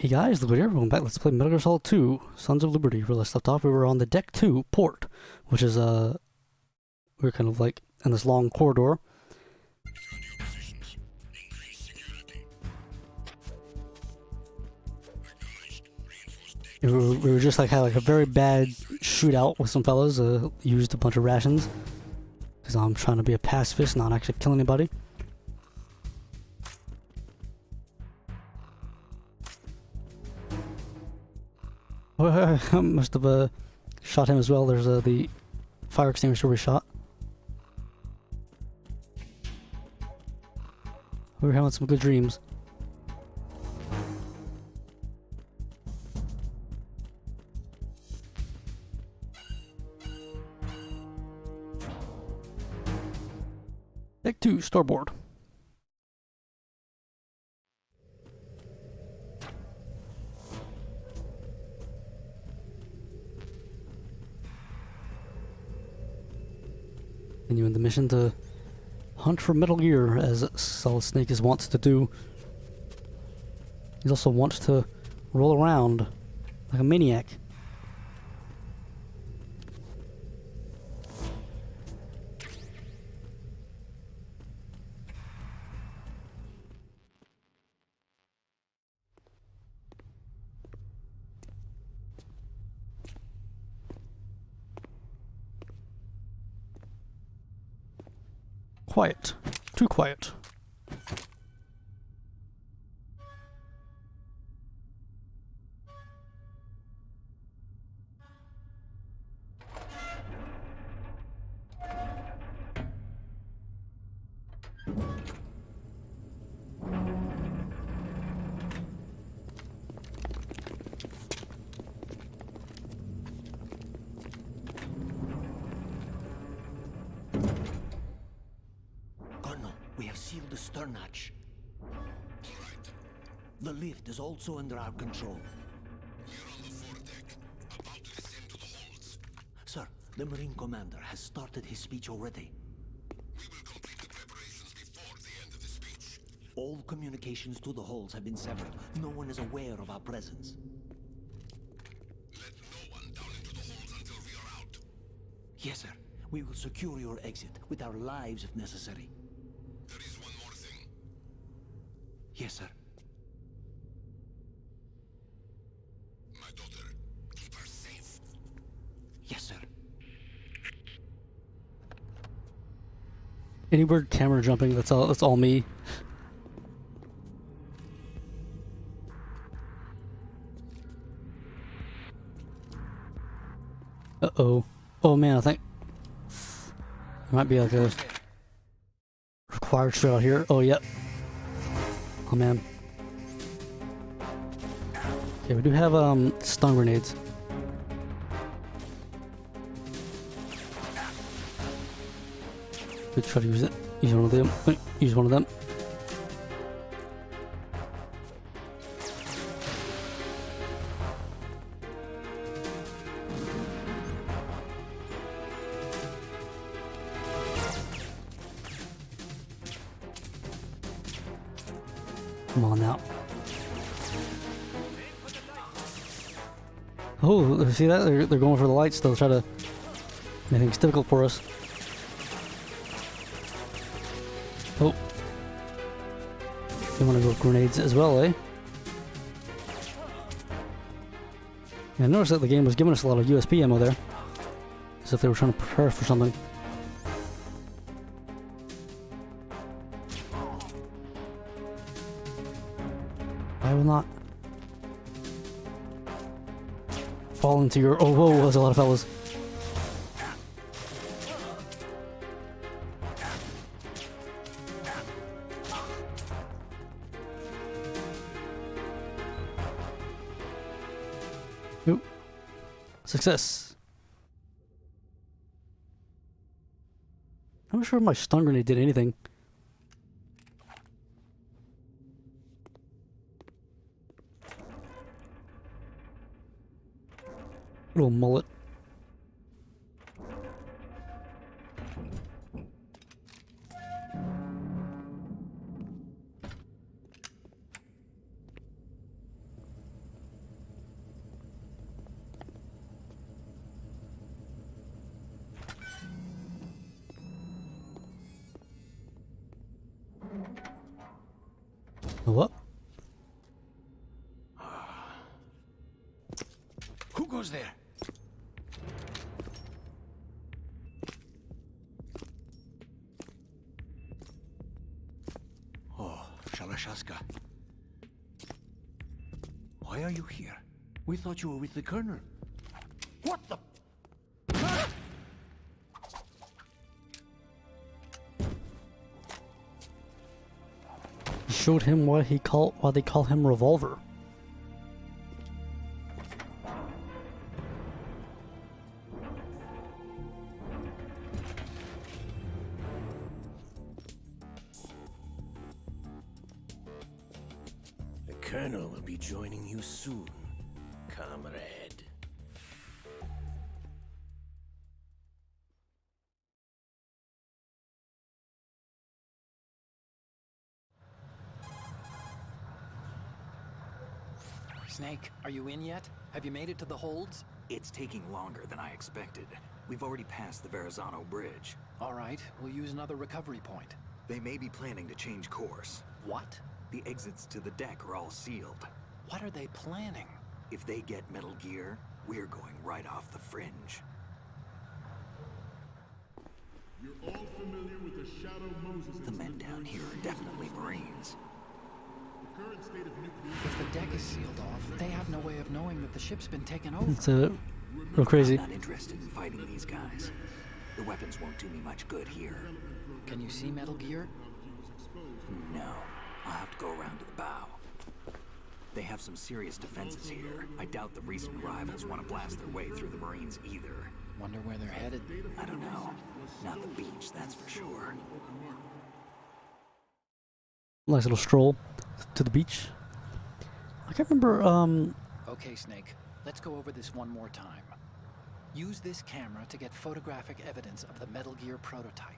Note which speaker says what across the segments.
Speaker 1: Hey guys, Luke here. Welcome back. Let's play Metal Gear Solid 2, Sons of Liberty. Where last left off, we were on the Deck 2 port, which is, we were kind of like in this long corridor. We were just like had like a very bad shootout with some fellas. Used a bunch of rations because I'm trying to be a pacifist, not actually kill anybody. Oh, I must have shot him as well. There's the fire extinguisher we shot. We were having some good dreams. Deck 2, starboard. Continuing the mission to hunt for Metal Gear, as Solid Snake is wont to do. He also wants to roll around like a maniac. Quiet. Too quiet.
Speaker 2: We have sealed the stern hatch. The lift is also under our control.
Speaker 3: We're on the foredeck, about to descend to the holds.
Speaker 2: Sir, the Marine Commander has started his speech already.
Speaker 3: We will complete the preparations before the end of the speech.
Speaker 2: All communications to the holds have been severed. No one is aware of our presence.
Speaker 3: Let no one down into the holds until we are out.
Speaker 2: Yes, sir. We will secure your exit with our lives if necessary.
Speaker 3: There is one more thing.
Speaker 2: Yes, sir.
Speaker 3: My daughter, keep her safe.
Speaker 2: Yes, sir.
Speaker 1: Any weird camera jumping, that's all me. Uh-oh. Oh man, I think there might be like a required shot out here. Oh, yep. Oh man. Okay, we do have stun grenades. Could try to use it. Use one of them. Use one of them. Come on now. Oh, see that? They're going for the lights. They'll try to make things difficult for us. Oh. They want to go with grenades as well, eh? Yeah, I noticed that the game was giving us a lot of USB ammo there. As if they were trying to prepare for something. I will not fall into your... Oh, whoa, there's a lot of fellas. Oop. Success. I'm not sure if my stun grenade did anything. Little mullet. What?
Speaker 2: Who goes there? Oh, Shalashaska. Why are you here? We thought you were with the Colonel. What the?
Speaker 1: He showed him why they call him Revolver.
Speaker 2: The Colonel will be joining you soon, comrade.
Speaker 4: Snake, are you in yet? Have you made it to the holds?
Speaker 5: It's taking longer than I expected. We've already passed the Verrazano Bridge.
Speaker 4: All right, we'll use another recovery point.
Speaker 5: They may be planning to change course.
Speaker 4: What?
Speaker 5: The exits to the deck are all sealed.
Speaker 4: What are they planning?
Speaker 5: If they get Metal Gear, we're going right off the fringe.
Speaker 6: You're all familiar with the Shadow Moses
Speaker 5: The men
Speaker 6: incident
Speaker 5: down
Speaker 6: during
Speaker 5: here are definitely Marines.
Speaker 6: the current state of nuclear.
Speaker 4: If the deck is sealed off, they have no way of knowing that the ship's been taken over.
Speaker 1: It's real crazy.
Speaker 5: I'm not interested in fighting these guys. The weapons won't do me much good here.
Speaker 4: Can you see Metal Gear?
Speaker 5: No, I'll have to go around to the bow. They have some serious defenses here. I doubt the recent arrivals want to blast their way through the Marines either.
Speaker 4: Wonder where they're headed.
Speaker 5: I don't know. Not the beach, that's for sure.
Speaker 1: Nice little stroll to the beach. I can't remember.
Speaker 4: Okay, Snake, let's go over this one more time. Use this camera to get photographic evidence of the Metal Gear prototype.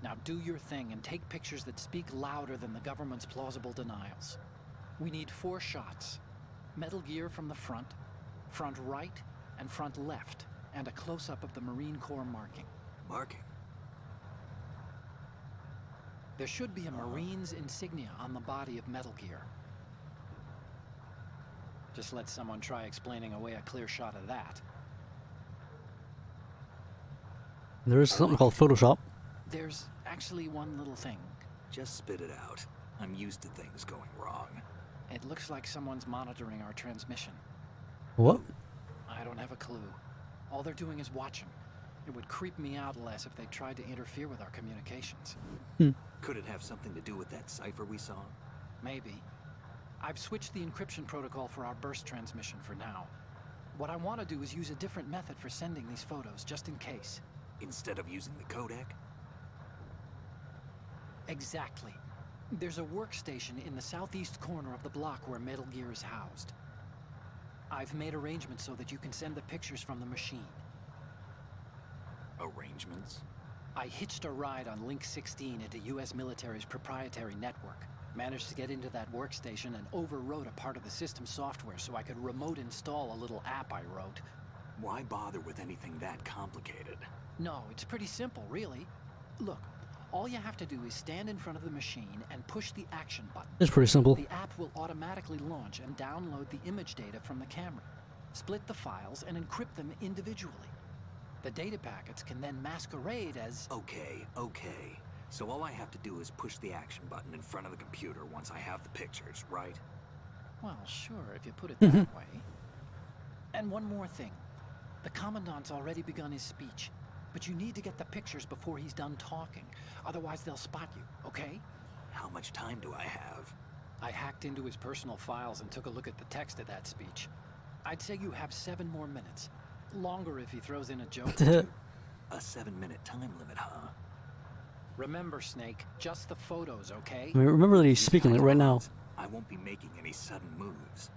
Speaker 4: Now do your thing and take pictures that speak louder than the government's plausible denials. We need 4 shots. Metal Gear from the front right, and front left, and a close-up of the Marine Corps marking.
Speaker 5: Marking?
Speaker 4: There should be a Marine's insignia on the body of Metal Gear. Just let someone try explaining away a clear shot of that.
Speaker 1: There is something called Photoshop.
Speaker 4: There's actually one little thing.
Speaker 5: Just spit it out. I'm used to things going wrong.
Speaker 4: It looks like someone's monitoring our transmission.
Speaker 1: What?
Speaker 4: I don't have a clue. All they're doing is watching. It would creep me out less if they tried to interfere with our communications.
Speaker 5: Could it have something to do with that cipher we saw?
Speaker 4: Maybe. I've switched the encryption protocol for our burst transmission for now. What I want to do is use a different method for sending these photos, just in case.
Speaker 5: Instead of using the codec?
Speaker 4: Exactly. There's a workstation in the southeast corner of the block where Metal Gear is housed. I've made arrangements so that you can send the pictures from the machine.
Speaker 5: Arrangements?
Speaker 4: I hitched a ride on Link 16 into US military's proprietary network. Managed to get into that workstation and overwrote a part of the system software so I could remote install a little app I wrote.
Speaker 5: Why bother with anything that complicated?
Speaker 4: No, it's pretty simple, really. Look, all you have to do is stand in front of the machine and push the action button.
Speaker 1: It's pretty simple.
Speaker 4: The app will automatically launch and download the image data from the camera, split the files, and encrypt them individually. The data packets can then masquerade as...
Speaker 5: Okay. So all I have to do is push the action button in front of the computer once I have the pictures, right?
Speaker 4: Well, sure, if you put it that way. And one more thing. The Commandant's already begun his speech, but you need to get the pictures before he's done talking. Otherwise, they'll spot you, okay?
Speaker 5: How much time do I have?
Speaker 4: I hacked into his personal files and took a look at the text of that speech. I'd say you have 7 more minutes. Longer if he throws in a joke.
Speaker 5: A 7-minute time limit, huh?
Speaker 4: Remember, Snake, just the photos, okay?
Speaker 1: I mean, remember that he's speaking like right now.
Speaker 5: I won't be making any sudden moves.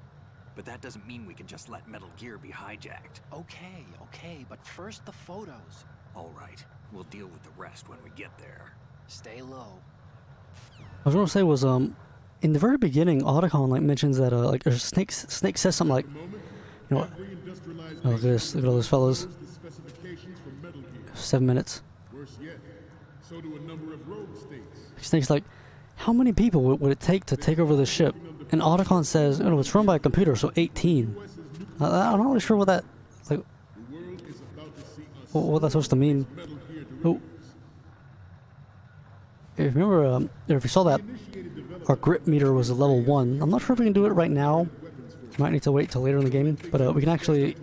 Speaker 5: But that doesn't mean we can just let Metal Gear be hijacked.
Speaker 4: Okay, but first the photos.
Speaker 5: All right, we'll deal with the rest when we get there.
Speaker 4: Stay low.
Speaker 1: I was gonna say was in the very beginning, Otacon like mentions that Snake says something like, you know what? Oh, look at this! Look at all those fellas.
Speaker 6: The specifications for Metal Gear.
Speaker 1: 7 minutes.
Speaker 6: Worse yet, so do a number of rogue states.
Speaker 1: Snake's like, How many people would it take to take over this ship? And Otacon says, oh, it's run by a computer, so 18. I'm not really sure what that, like, what that's supposed to mean. Oh. If you remember, if you saw that, our grip meter was a level 1. I'm not sure if we can do it right now. Might need to wait till later in the game, but we can actually,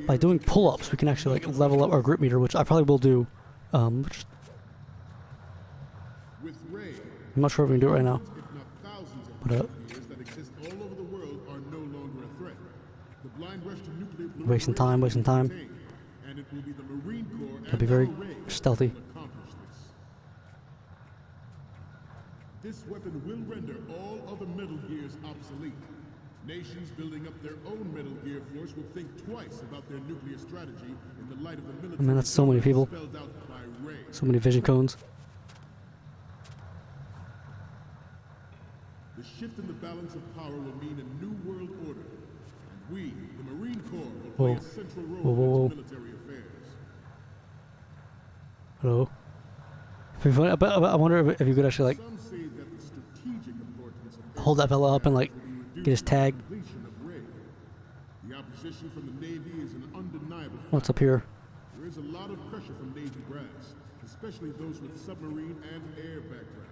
Speaker 1: by doing pull-ups, we can actually like level up our grip meter, which I probably will do. I'm not sure if we can do it right now. But wasting time. It'll be very stealthy.
Speaker 6: This weapon will render all other Metal Gears obsolete. Nations building up their own Metal Gear force will think twice about their nuclear strategy in the light of the military.
Speaker 1: I mean, that's so many people.
Speaker 6: Spelled out by Ray.
Speaker 1: So many vision cones.
Speaker 6: The shift in the balance of power will mean a new world order, and we, the Marine Corps, will play a central role in its military affairs.
Speaker 1: Hello. I wonder if you could actually like
Speaker 6: Some say that the strategic importance of
Speaker 1: hold that fella up and like get his tag.
Speaker 6: completion of Ray. The opposition from the Navy is an undeniable fact.
Speaker 1: What's up here?
Speaker 6: There is a lot of pressure from Navy brass, especially those with submarine and air background.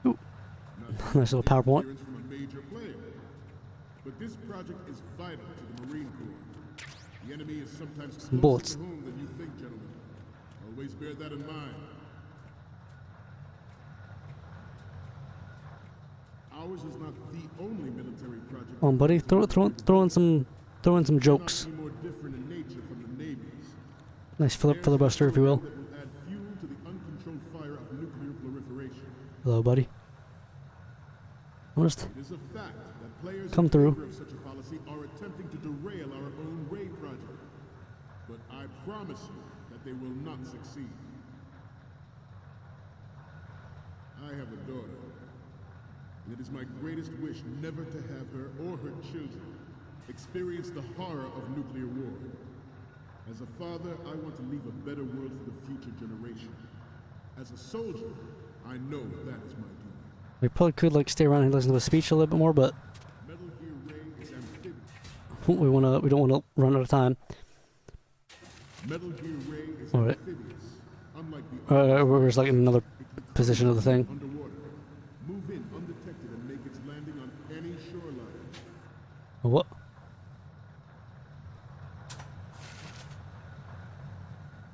Speaker 1: Ooh. Nice little PowerPoint.
Speaker 6: Clearance from a major player. But this project is vital to the Marine Corps. The enemy is sometimes closer
Speaker 1: bullets.
Speaker 6: to home than you think, gentlemen. Always bear that in mind. Ours is not the only military project.
Speaker 1: Come on, buddy. Throw in some jokes.
Speaker 6: Be more different in nature from the Navy's.
Speaker 1: Nice filibuster, if you will.
Speaker 6: That will add fuel to the uncontrolled fire of nuclear proliferation.
Speaker 1: Hello, buddy. I'm just
Speaker 6: It is a fact that players
Speaker 1: come
Speaker 6: in
Speaker 1: through.
Speaker 6: favor of such a policy are attempting to derail our own Ray project. But I promise you that they will not succeed. I have a daughter, and it is my greatest wish never to have her or her children experience the horror of nuclear war. As a father, I want to leave a better world for the future generation. As a soldier, I know that is my duty.
Speaker 1: We probably could like stay around and listen to the speech a little bit more, but
Speaker 6: Metal Gear Ray is amphibious.
Speaker 1: we don't want to run out of time.
Speaker 6: Metal Gear Ray is
Speaker 1: All right.
Speaker 6: amphibious. Unlike the
Speaker 1: We're just like in another position of the thing.
Speaker 6: underwater, move in undetected and make its landing on any shoreline.
Speaker 1: What?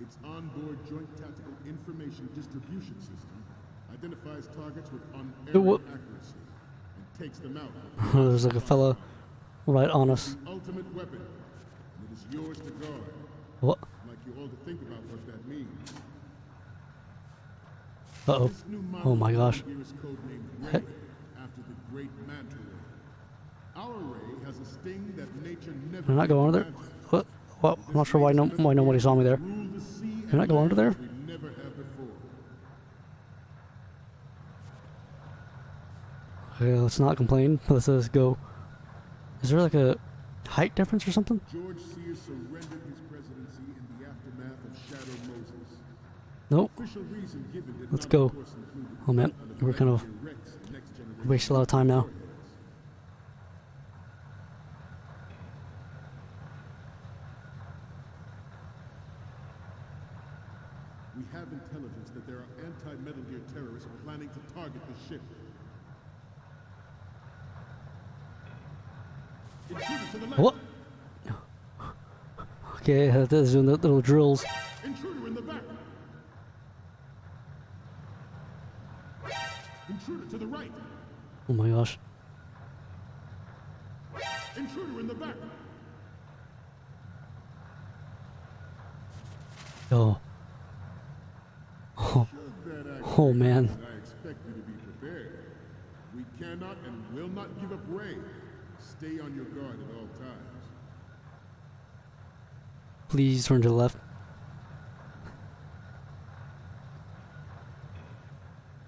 Speaker 6: Its onboard joint tactical information distribution system identifies targets with
Speaker 1: what?
Speaker 6: unerring accuracy and takes them out.
Speaker 1: There's like a fella right on us.
Speaker 6: The ultimate weapon, and it is yours to guard.
Speaker 1: What?
Speaker 6: I'd like you all to think about what that means.
Speaker 1: Uh-oh.
Speaker 6: This new
Speaker 1: Oh my gosh.
Speaker 6: Metal Gear is codenamed Ray,
Speaker 1: Heck.
Speaker 6: after the great Manta Ray. Our Ray has a sting that nature never
Speaker 1: Can I not go under there?
Speaker 6: imagined.
Speaker 1: What? What? I'm not sure why nobody saw me there.
Speaker 6: Rule the sea
Speaker 1: Can I
Speaker 6: and
Speaker 1: go under there?
Speaker 6: land we never have before.
Speaker 1: Okay, let's not complain. Let's just go. Is there like a height difference or something?
Speaker 6: George Sears surrendered his presidency in the aftermath of Shadow Moses.
Speaker 1: Nope.
Speaker 6: Official reason given did
Speaker 1: Let's
Speaker 6: not,
Speaker 1: go.
Speaker 6: of course, include
Speaker 1: Oh man, we're kind of
Speaker 6: Rex, next generation
Speaker 1: wasting a lot of time now.
Speaker 6: warheads. We have intelligence that there are anti-Metal Gear terrorists planning to target the ship. Intruder to the left!
Speaker 1: What? Okay, that's doing the little drills.
Speaker 6: Intruder in the back! Intruder to the right!
Speaker 1: Oh my gosh.
Speaker 6: Intruder in the back!
Speaker 1: Oh. Oh.
Speaker 6: Should that act
Speaker 1: Oh man.
Speaker 6: I expect you to be prepared. We cannot and will not give up Ray. Stay on your guard at all times.
Speaker 1: Please turn to the left.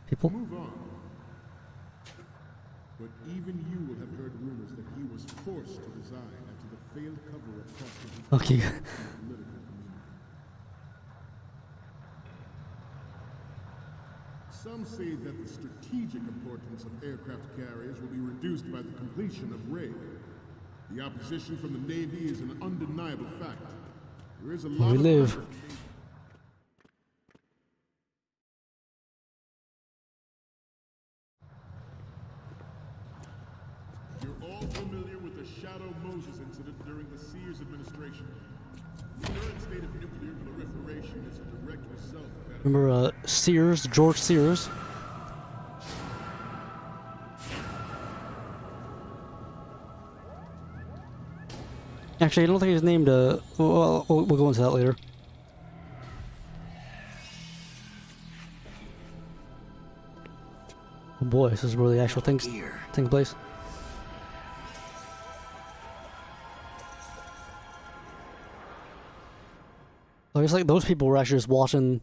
Speaker 1: People?
Speaker 6: Move on. But even you will have heard rumors that he was forced to resign after the failed cover-up cost him his
Speaker 1: Okay.
Speaker 6: political community. Some say that the strategic importance of aircraft carriers will be reduced by the completion of Ray. The opposition from the Navy is an undeniable fact. There is a lot
Speaker 1: we
Speaker 6: of
Speaker 1: live.
Speaker 6: pressure. You're all familiar with the Shadow Moses incident during the Sears administration. The current state of nuclear proliferation is a direct result of that.
Speaker 1: Remember Sears, George Sears? Actually, I don't think he's named, well, we'll go into that later. Oh boy, this is where the actual things take place. I guess like those people were actually just watching,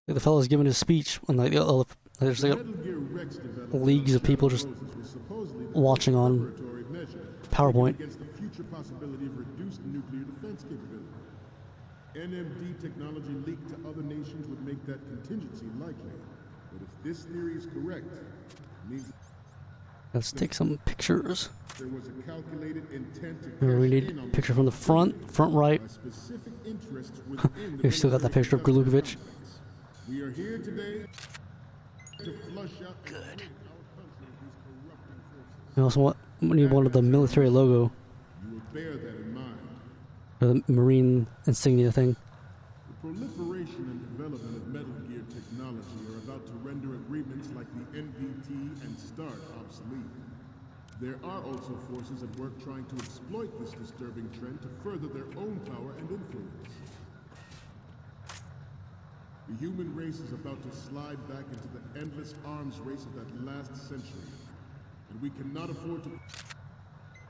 Speaker 1: like the fella's giving his speech, and like there's like leagues of people just watching on PowerPoint.
Speaker 6: Against the future possibility of reduced nuclear defense capability. NMD technology leaked to other nations would make that contingency likely. But if this theory is correct, it means
Speaker 1: Let's take some pictures.
Speaker 6: there was a calculated intent to
Speaker 1: We
Speaker 6: cash
Speaker 1: need
Speaker 6: in on
Speaker 1: a picture from the front right.
Speaker 6: by specific interests within the
Speaker 1: You still got that picture of Golukovich.
Speaker 6: We are here today to flush out our country these corrupting forces.
Speaker 1: We also need one of the military logo,
Speaker 6: You will bear that in mind.
Speaker 1: or the Marine insignia thing.
Speaker 6: The proliferation and development of Metal Gear technology are about to render agreements like the NPT and START obsolete. There are also forces at work trying to exploit this disturbing trend to further their own power and influence. The human race is about to slide back into the endless arms race of that last century. And we cannot afford to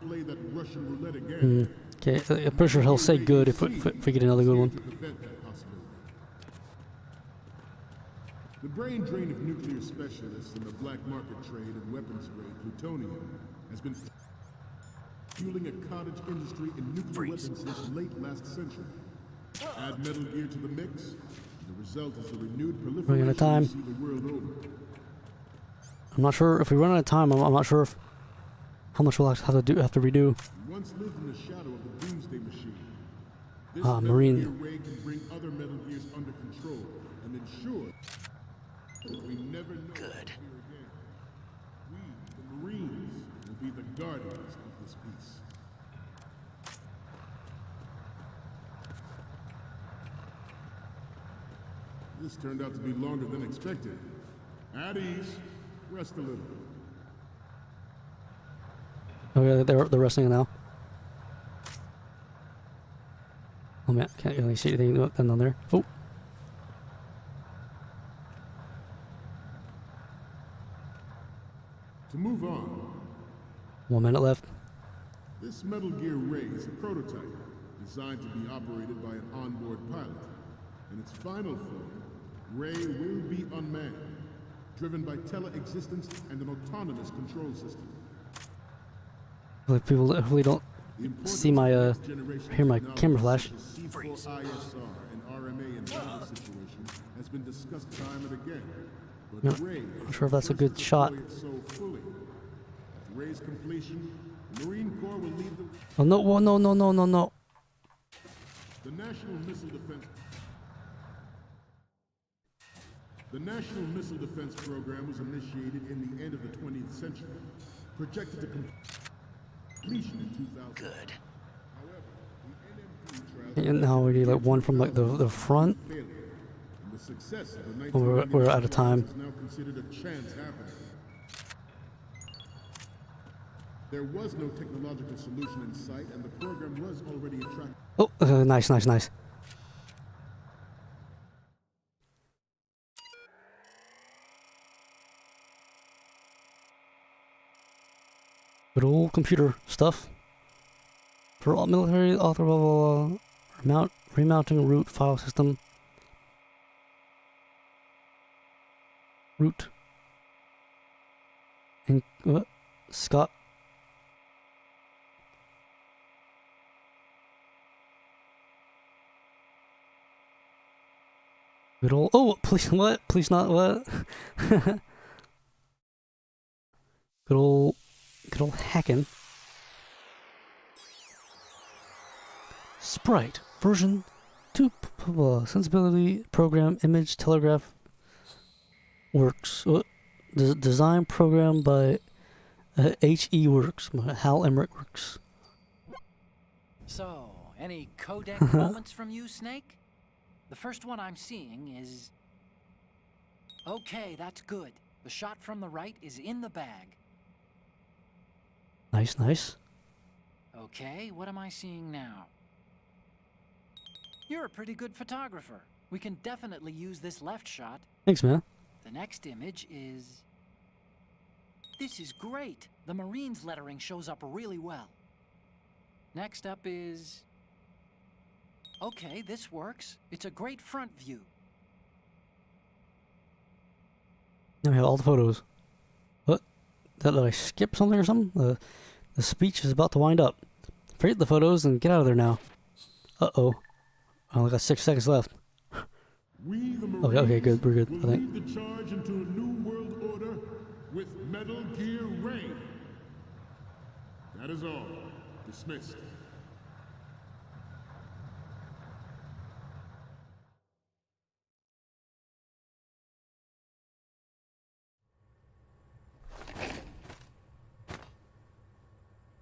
Speaker 6: play that Russian roulette again.
Speaker 1: Okay, I'm pretty sure he'll say good if we get another good one.
Speaker 6: To prevent that possibility. The brain drain of nuclear specialists in the black market trade and weapons grade plutonium has been fueling a cottage industry in nuclear weapons since late last century. Add Metal Gear to the mix, and the result is the renewed
Speaker 1: Running
Speaker 6: proliferation
Speaker 1: out of time.
Speaker 6: we see the world over.
Speaker 1: I'm not sure if we run out of time. I'm not sure if how much we'll have to redo.
Speaker 6: We once lived in the shadow of the Doomsday Machine. This
Speaker 1: Ah,
Speaker 6: Metal
Speaker 1: Marine.
Speaker 6: Gear Ray can bring other Metal Gears under control and ensure that we never know fear again. We, the Marines, will be the guardians of this peace. This turned out to be longer than expected. At ease. Rest a little.
Speaker 1: Oh yeah, they're resting now. Oh man, can't really see anything down there. Oh,
Speaker 6: To move on,
Speaker 1: 1 minute left.
Speaker 6: this Metal Gear Ray is a prototype designed to be operated by an onboard pilot. In its final form, Ray will be unmanned, driven by teleexistence and an autonomous control system.
Speaker 1: Like people hopefully don't
Speaker 6: The importance
Speaker 1: see my
Speaker 6: of next-generation
Speaker 1: hear my
Speaker 6: technologies
Speaker 1: camera flash.
Speaker 6: such as C4ISR and RMA in battle situations has been discussed time and again. But
Speaker 1: No,
Speaker 6: Ray
Speaker 1: not sure if that's a good
Speaker 6: first
Speaker 1: shot.
Speaker 6: deploy it so fully. At Ray's completion, the Marine Corps will lead the
Speaker 1: Oh no! Whoa, no!
Speaker 6: The National Missile Defense. The National Missile Defense Program was initiated in the end of the 20th century, projected to completion in 2000. Good. However, the NMP trials
Speaker 1: And now we need like one from like the front.
Speaker 6: failure, and the success of the
Speaker 1: Oh, we're out of
Speaker 6: 1999
Speaker 1: time.
Speaker 6: is now considered a chance happening. There was no technological solution in sight, and the program was already attracting.
Speaker 1: Oh, nice. Good old computer stuff. For all military author remounting root file system. Root. And what? Scott. Good old. Oh, please what? Please not what? Good old hacking. Sprite version 2 sensibility program image telegraph works. Design program by HE Works. Hal Emmerich Works.
Speaker 4: So, any codec moments from you, Snake? The first one I'm seeing is... Okay, that's good. The shot from the right is in the bag.
Speaker 1: Nice, nice.
Speaker 4: Okay, what am I seeing now? You're a pretty good photographer. We can definitely use this left shot.
Speaker 1: Thanks, man.
Speaker 4: The next image is... This is great. The Marines lettering shows up really well. Next up is... Okay, this works. It's a great front view.
Speaker 1: Now we have all the photos. What? Did I skip something or something? The speech is about to wind up. Forget the photos and get out of there now. Uh-oh. I only got 6 seconds left.
Speaker 6: We, the Marines,
Speaker 1: Okay, good. We're good,
Speaker 6: will
Speaker 1: I think.
Speaker 6: lead the charge into a new world order with Metal Gear Ray. That is all. Dismissed.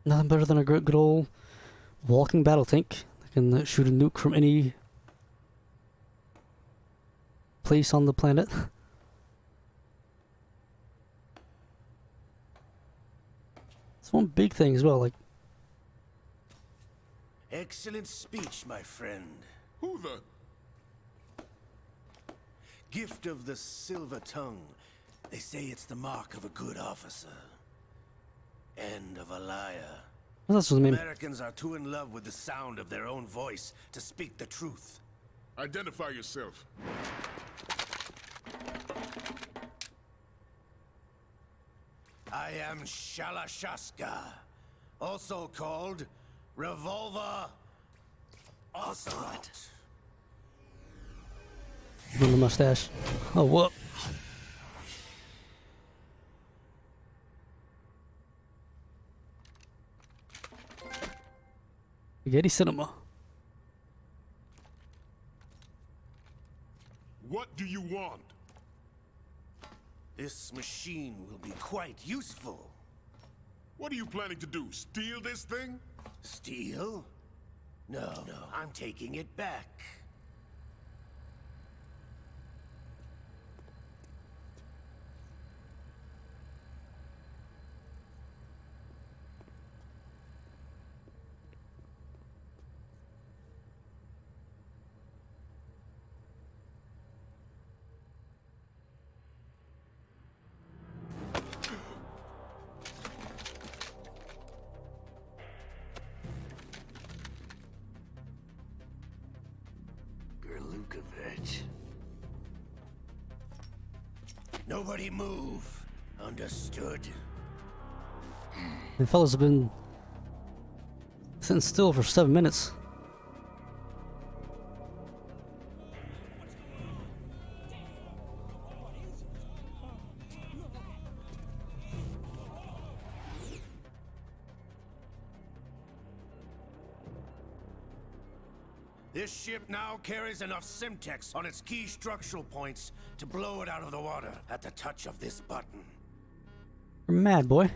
Speaker 1: Nothing better than a good old walking battle tank that can shoot a nuke from any place on the planet. It's one big thing as well, like...
Speaker 7: Excellent speech, my friend.
Speaker 6: Who the...
Speaker 7: Gift of the silver tongue. They say it's the mark of a good officer. End of a liar.
Speaker 1: What's that supposed to mean?
Speaker 7: Americans are too in love with the sound of their own voice to speak the truth.
Speaker 6: Identify yourself.
Speaker 7: I am Shalashaska, also called Revolver Ocelot.
Speaker 1: On the mustache. Oh, whoop. Spaghetti Cinema.
Speaker 6: What do you want?
Speaker 7: This machine will be quite useful.
Speaker 6: What are you planning to do? Steal this thing?
Speaker 7: Steal? No, I'm taking it back. Gerlukovich. Nobody move. Understood?
Speaker 1: The fellas have been sitting still for 7 minutes.
Speaker 7: This ship now carries enough Simtex on its key structural points to blow it out of the water at the touch of this button.
Speaker 1: You're mad, boy.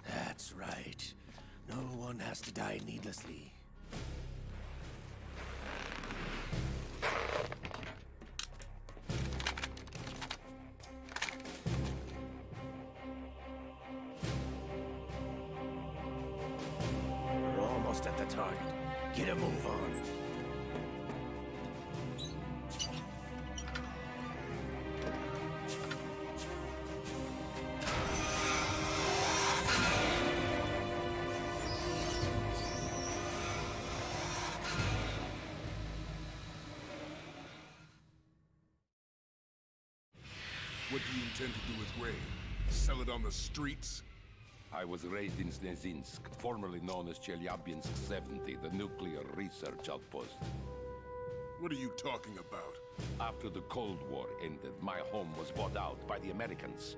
Speaker 7: That's right. No one has to die needlessly. We're almost at the target. Get a move on.
Speaker 6: What do you intend to do with Ray? Sell it on the streets?
Speaker 3: I was raised in Snezinsk, formerly known as Chelyabinsk 70, the nuclear research outpost.
Speaker 6: What are you talking about?
Speaker 3: After the Cold War ended, my home was bought out by the Americans.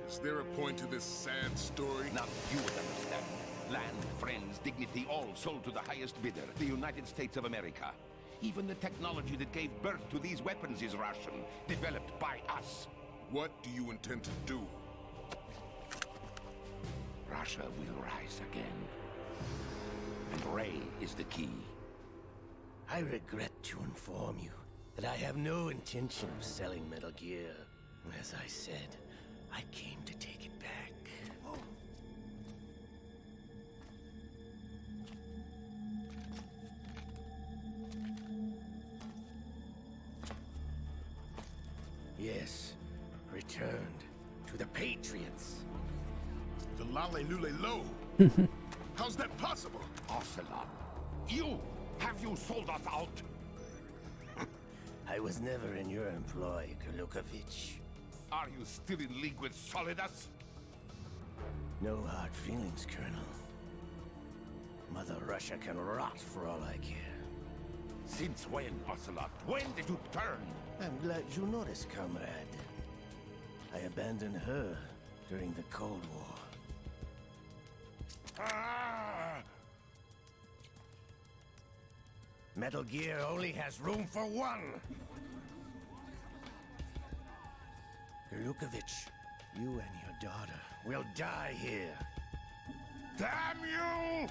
Speaker 6: Is there a point to this sad story?
Speaker 3: Now you would understand. Land, friends, dignity, all sold to the highest bidder, the United States of America. Even the technology that gave birth to these weapons is Russian, developed by us.
Speaker 6: What do you intend to do?
Speaker 3: Russia will rise again. And Ray is the key.
Speaker 7: I regret to inform you that I have no intention of selling Metal Gear. As I said, I came to take it back. Yes, returned to the Patriots.
Speaker 6: The Lale Lule Lo? How's that possible?
Speaker 3: Ocelot, have you sold us out?
Speaker 7: I was never in your employ, Kurlukovich.
Speaker 3: Are you still in league with Solidus?
Speaker 7: No hard feelings, Colonel. Mother Russia can rot for all I care.
Speaker 3: Since when, Ocelot? When did you turn?
Speaker 7: I'm glad you noticed, comrade. I abandoned her during the Cold War.
Speaker 3: Ah!
Speaker 7: Metal Gear only has room for one! Kurlukovich, you and your daughter will die here.
Speaker 3: Damn you!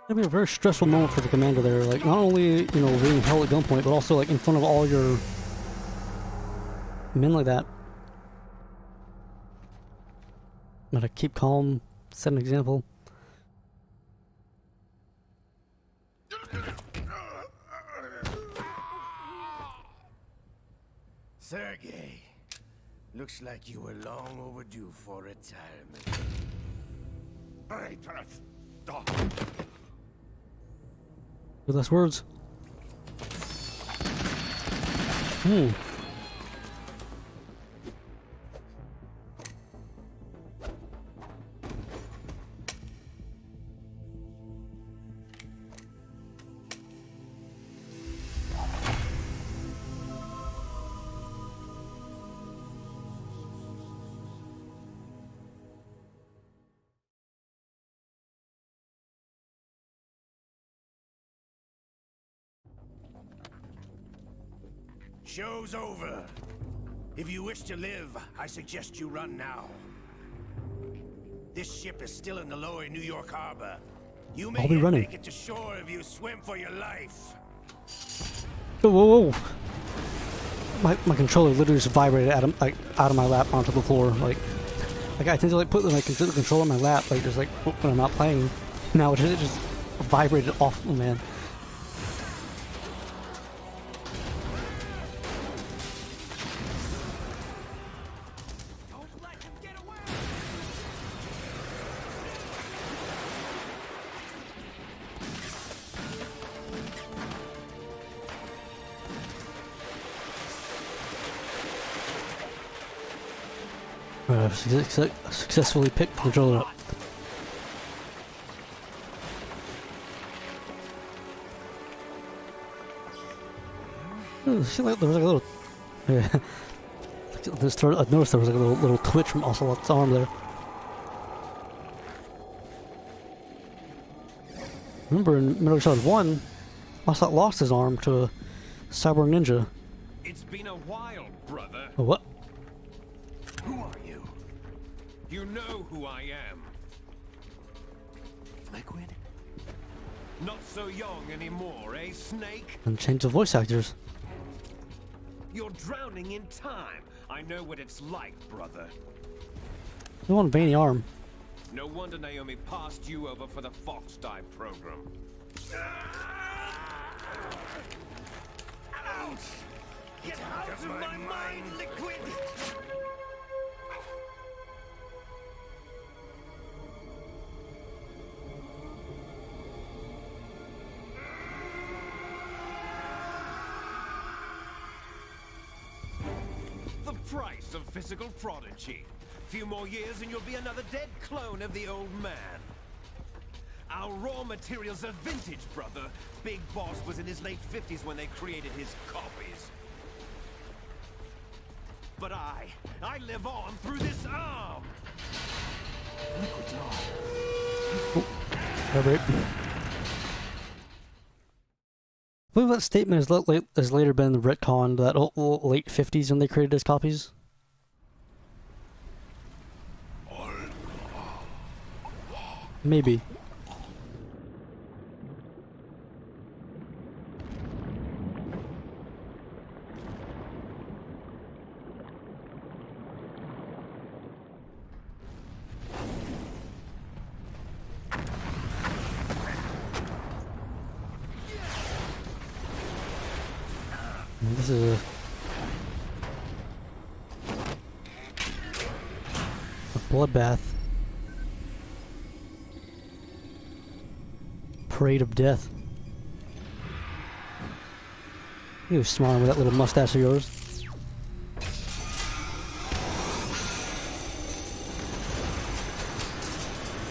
Speaker 1: It'd be a very stressful moment for the commander there. Like, not only, you know, being held at gunpoint, but also, like, in front of all your men like that. Gotta keep calm, set an example.
Speaker 7: Sergei, looks like you were long overdue for retirement.
Speaker 3: Traitorous dog!
Speaker 1: Good last words. Hmm.
Speaker 7: Show's over. If you wish to live, I suggest you run now. This ship is still in the lower New York harbor. You may
Speaker 1: I'll be
Speaker 7: yet
Speaker 1: running.
Speaker 7: make it to shore if you swim for your life.
Speaker 1: Whoa, whoa, whoa. My controller literally just vibrated out of my lap onto the floor. Like I tend to like put the controller on my lap, like just like when I'm not playing. Now it just vibrated off. Oh man. Successfully picked the controller up. Oh, see, like, there was like a little. Yeah. I noticed there was like a little twitch from Ocelot's arm there. Remember in Metal Gear Solid 1, Ocelot lost his arm to a cyborg ninja.
Speaker 8: It's been a while, brother.
Speaker 1: Oh, what?
Speaker 7: Who are you?
Speaker 8: You know who I am.
Speaker 7: Liquid?
Speaker 8: Not so young anymore, eh, Snake?
Speaker 1: And change the voice actors.
Speaker 8: You're drowning in time. I know what it's like, brother.
Speaker 1: No one veiny arm.
Speaker 8: No wonder Naomi passed you over for the Fox Dive program.
Speaker 7: Ouch! Get out of my mind, Liquid!
Speaker 8: price of physical prodigy. Few more years and you'll be another dead clone of the old man. Our raw materials are vintage, brother. Big Boss was in his late 50s when they created his copies. But I live on through this arm!
Speaker 1: Elaborate. I believe that statement has later been retconned, that late 50s when they created his copies. Maybe. This is a bloodbath. Parade of death. You smiling with that little mustache of yours.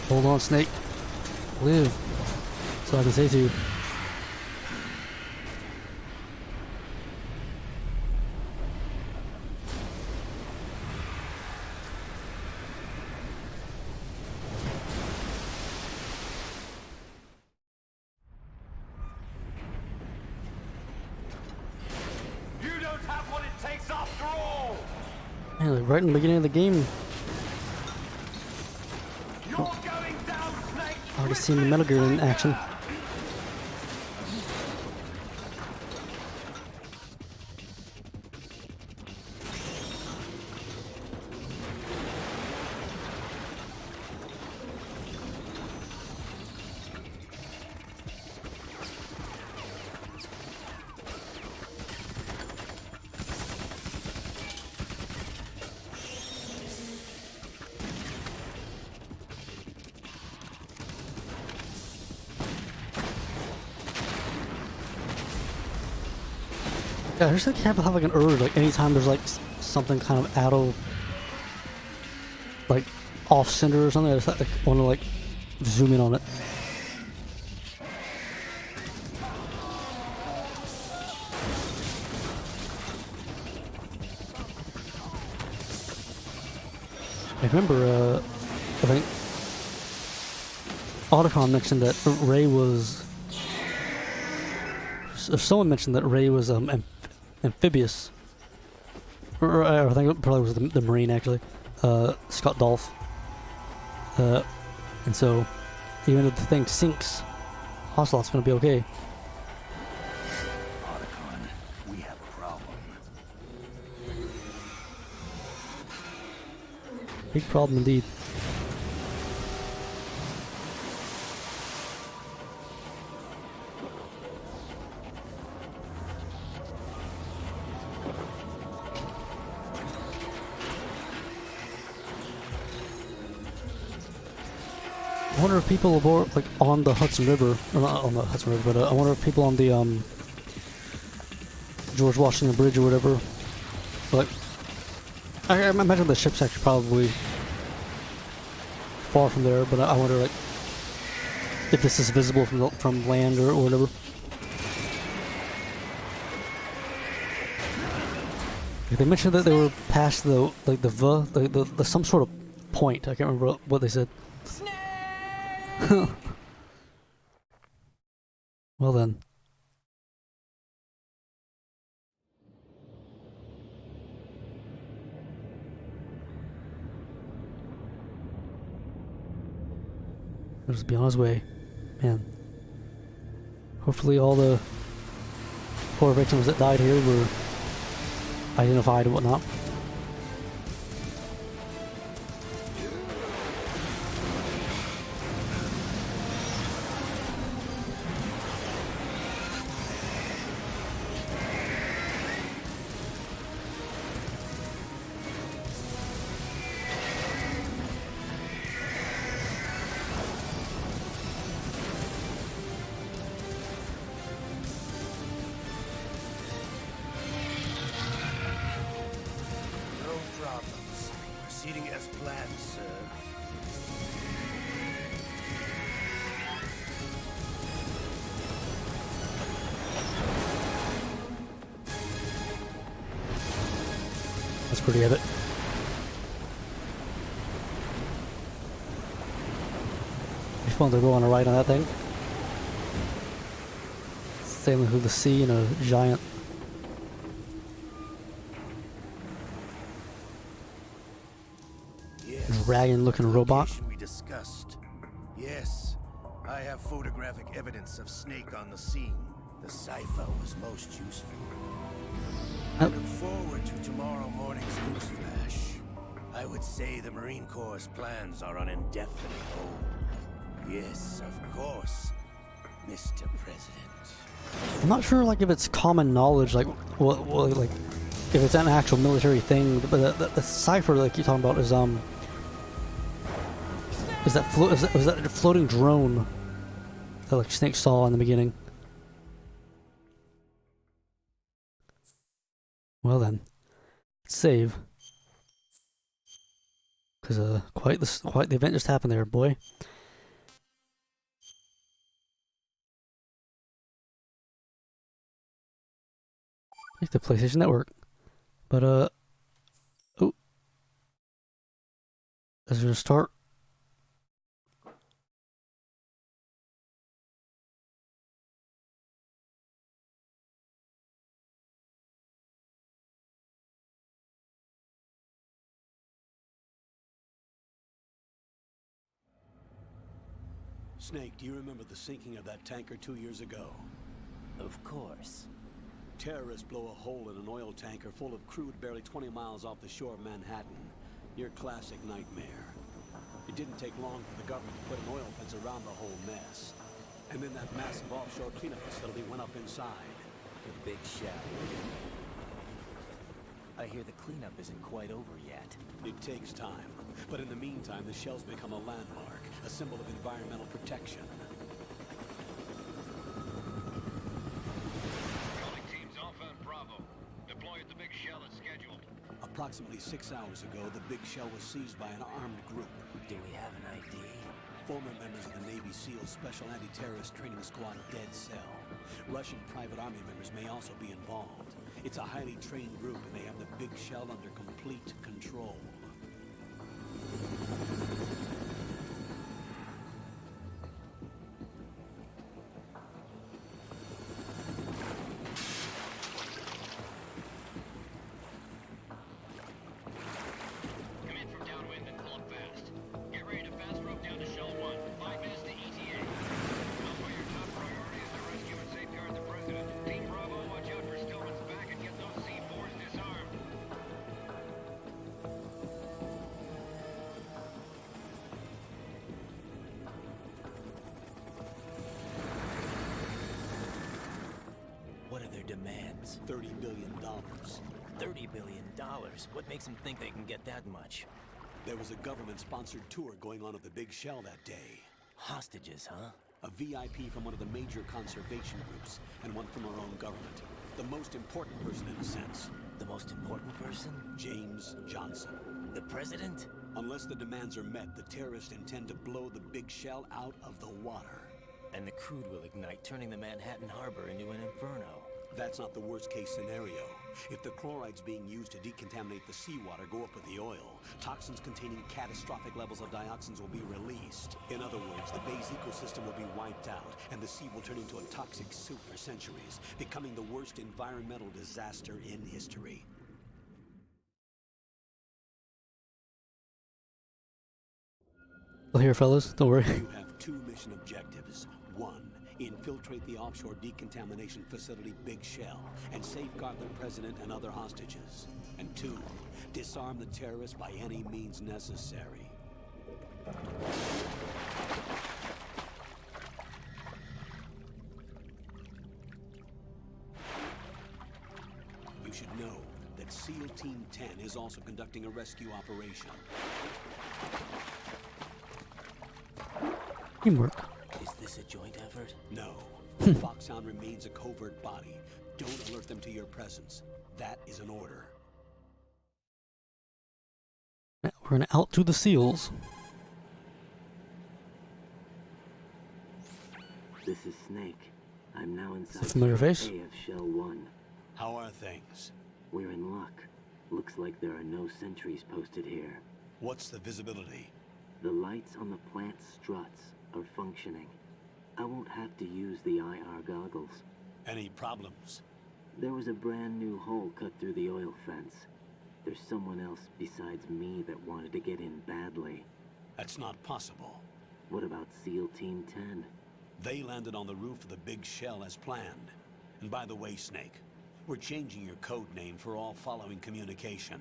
Speaker 1: Hold on, Snake. Live. That's all I can say to you. Man, like right in the beginning of the game. Already seen the Metal Gear in action. Yeah, I just like have like an urge, like anytime there's like something kind of out of, like off center or something, I just like want to like zoom in on it. I remember, I think Otacon mentioned that Ray was. Someone mentioned that Ray was amphibious. Or I think it probably was the Marine actually, Scott Dolph. And so, even if the thing sinks, Ocelot's gonna be okay.
Speaker 5: Otacon, we have a problem.
Speaker 1: Big problem indeed. I wonder if people aboard, like on the Hudson River, or not on the Hudson River, but I wonder if people on the George Washington Bridge or whatever, like, I imagine the ship's actually probably far from there, but I wonder like if this is visible from land or whatever. They mentioned that they were past the the some sort of point. I can't remember what they said. Well then. He'll just be on his way. Man. Hopefully all the poor victims that died here were identified and whatnot.
Speaker 7: problems. Proceeding as planned, sir.
Speaker 1: That's pretty epic. It's fun to go on a ride on that thing. Sailing through the sea in a giant dragon-looking robot.
Speaker 7: Location we discussed. Yes, I have photographic evidence of Snake on the scene. The cipher was most useful. I look forward to tomorrow morning's newsflash. I would say the Marine Corps' plans are on indefinite hold. Yes, of course, Mr. President.
Speaker 1: I'm not sure, like, if it's common knowledge, like, like, if it's an actual military thing. But the cipher, like you're talking about, is was that floating drone that like Snake saw in the beginning? Well then, let's save, because quite the event just happened there, boy. Like the PlayStation Network, but oh, is it gonna start?
Speaker 9: Snake, do you remember the sinking of that tanker 2 years ago?
Speaker 5: Of course.
Speaker 9: Terrorists blow a hole in an oil tanker full of crude barely 20 miles off the shore of Manhattan. Your classic nightmare. It didn't take long for the government to put an oil fence around the whole mess. And then that massive offshore cleanup facility went up inside.
Speaker 5: The Big Shell. I hear the cleanup isn't quite over yet.
Speaker 9: It takes time. But in the meantime, the shell's become a landmark, a symbol of environmental protection.
Speaker 10: Teams Alpha and Bravo. Deploy at the Big Shell as scheduled.
Speaker 9: Approximately 6 hours ago, the Big Shell was seized by an armed group.
Speaker 5: Do we have an ID?
Speaker 9: Former members of the Navy SEALs Special Anti-Terrorist Training Squad Dead Cell. Russian private army members may also be involved. It's a highly trained group, and they have the Big Shell under complete control.
Speaker 10: Come in from downwind and pull up fast. Get ready to fast rope down to Shell 1. 5 minutes to ETA. Also, your top priority is to rescue and safeguard the President. Team Bravo, watch out for Stillman's back and get those C4s disarmed.
Speaker 5: What are their demands?
Speaker 9: $30 billion.
Speaker 5: $30 billion? What makes them think they can get that much?
Speaker 9: There was a government-sponsored tour going on at the Big Shell that day.
Speaker 5: Hostages, huh?
Speaker 9: A VIP from one of the major conservation groups, and one from our own government. The most important person in a sense.
Speaker 5: The most important person?
Speaker 9: James Johnson.
Speaker 5: The President?
Speaker 9: Unless the demands are met, the terrorists intend to blow the Big Shell out of the water.
Speaker 5: And the crude will ignite, turning the Manhattan Harbor into an inferno.
Speaker 9: That's not the worst-case scenario. If the chlorides being used to decontaminate the seawater go up with the oil, toxins containing catastrophic levels of dioxins will be released. In other words, the bay's ecosystem will be wiped out, and the sea will turn into a toxic soup for centuries, becoming the worst environmental disaster in history.
Speaker 1: Well, here, fellas, don't worry.
Speaker 9: You have 2 mission objectives. 1, infiltrate the offshore decontamination facility Big Shell and safeguard the President and other hostages. And 2, disarm the terrorists by any means necessary. You should know that SEAL Team 10 is also conducting a rescue operation.
Speaker 1: Teamwork.
Speaker 5: Is this a joint effort?
Speaker 9: No. Foxhound remains a covert body. Don't alert them to your presence. That is an order.
Speaker 1: We're gonna out to the seals.
Speaker 11: This is Snake. I'm now inside
Speaker 1: It's a familiar face.
Speaker 11: A of Shell 1.
Speaker 9: How are things?
Speaker 11: We're in luck. Looks like there are no sentries posted here.
Speaker 9: What's the visibility?
Speaker 11: The lights on the plant struts are functioning. I won't have to use the IR goggles.
Speaker 9: Any problems?
Speaker 11: There was a brand new hole cut through the oil fence. There's someone else besides me that wanted to get in badly.
Speaker 9: That's not possible.
Speaker 11: What about SEAL Team 10?
Speaker 9: They landed on the roof of the big shell as planned. And by the way, Snake, we're changing your code name for all following communication.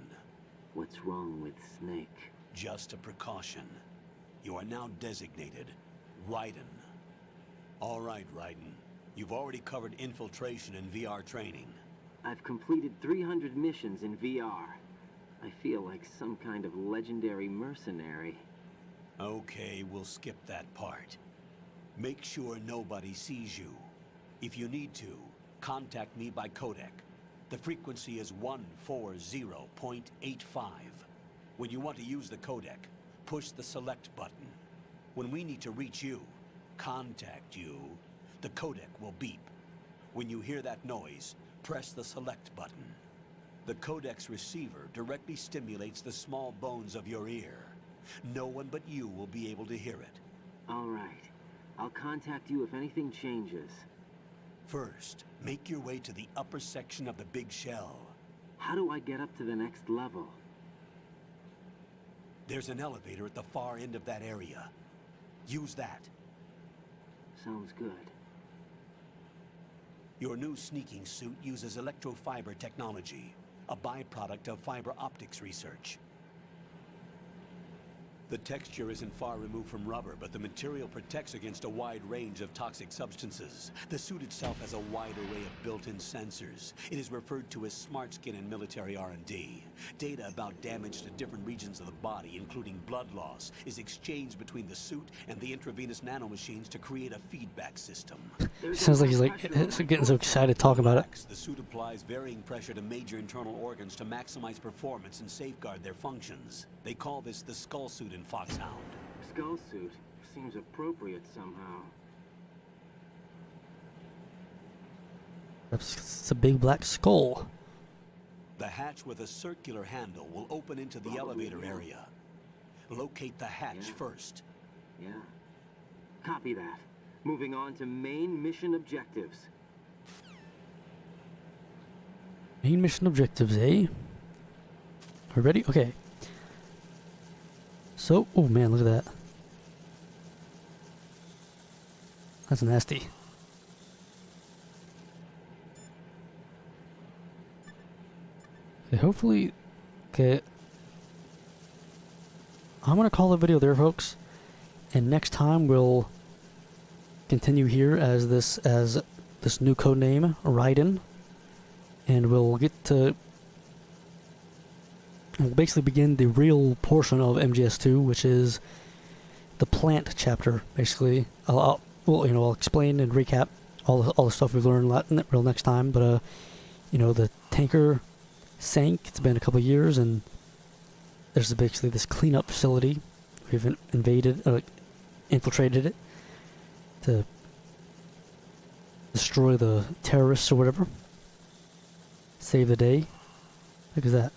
Speaker 11: What's wrong with Snake?
Speaker 9: Just a precaution. You are now designated Raiden. All right, Raiden. You've already covered infiltration and VR training.
Speaker 11: I've completed 300 missions in VR. I feel like some kind of legendary mercenary.
Speaker 9: Okay, we'll skip that part. Make sure nobody sees you. If you need to, contact me by codec. The frequency is 140.85. When you want to use the codec, push the select button. When we need to reach you, contact you, the codec will beep. When you hear that noise, press the select button. The codec's receiver directly stimulates the small bones of your ear. No one but you will be able to hear it.
Speaker 11: All right. I'll contact you if anything changes.
Speaker 9: First, make your way to the upper section of the big shell.
Speaker 11: How do I get up to the next level?
Speaker 9: There's an elevator at the far end of that area. Use that.
Speaker 11: Sounds good.
Speaker 9: Your new sneaking suit uses electrofiber technology, a byproduct of fiber optics research. The texture isn't far removed from rubber, but the material protects against a wide range of toxic substances. The suit itself has a wide array of built-in sensors. It is referred to as smart skin in military R&D. Data about damage to different regions of the body, including blood loss, is exchanged between the suit and the intravenous nanomachines to create a feedback system.
Speaker 1: Sounds like he's getting so excited talking about it.
Speaker 9: The suit applies varying pressure to major internal organs to maximize performance and safeguard their functions. They call this the skull suit in Foxhound.
Speaker 11: Skull suit seems appropriate somehow.
Speaker 1: It's a big black skull.
Speaker 9: The hatch with a circular handle will open into the elevator area. Locate the hatch first.
Speaker 11: Yeah. Copy that. Moving on to main mission objectives.
Speaker 1: Main mission objectives, eh? Are we ready? Okay. So, oh man, look at that. That's nasty. Okay, hopefully, okay. I'm gonna call the video there, folks. And next time we'll continue here as this new codename, Raiden. And we'll get to we'll basically begin the real portion of MGS2, which is the plant chapter. Basically, I'll explain and recap all the stuff we've learned real next time. But the tanker sank. It's been a couple of years, and there's basically this cleanup facility. We've infiltrated it to destroy the terrorists or whatever. Save the day. Look at that.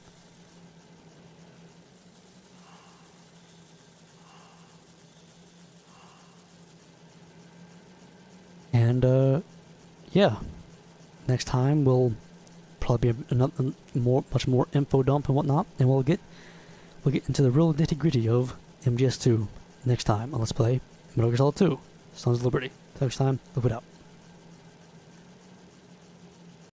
Speaker 1: And yeah, next time we'll probably be another much more info dump and whatnot, and we'll get into the real nitty gritty of MGS2 next time on Let's Play Metal Gear Solid 2: Sons of Liberty. Till next time, look it out.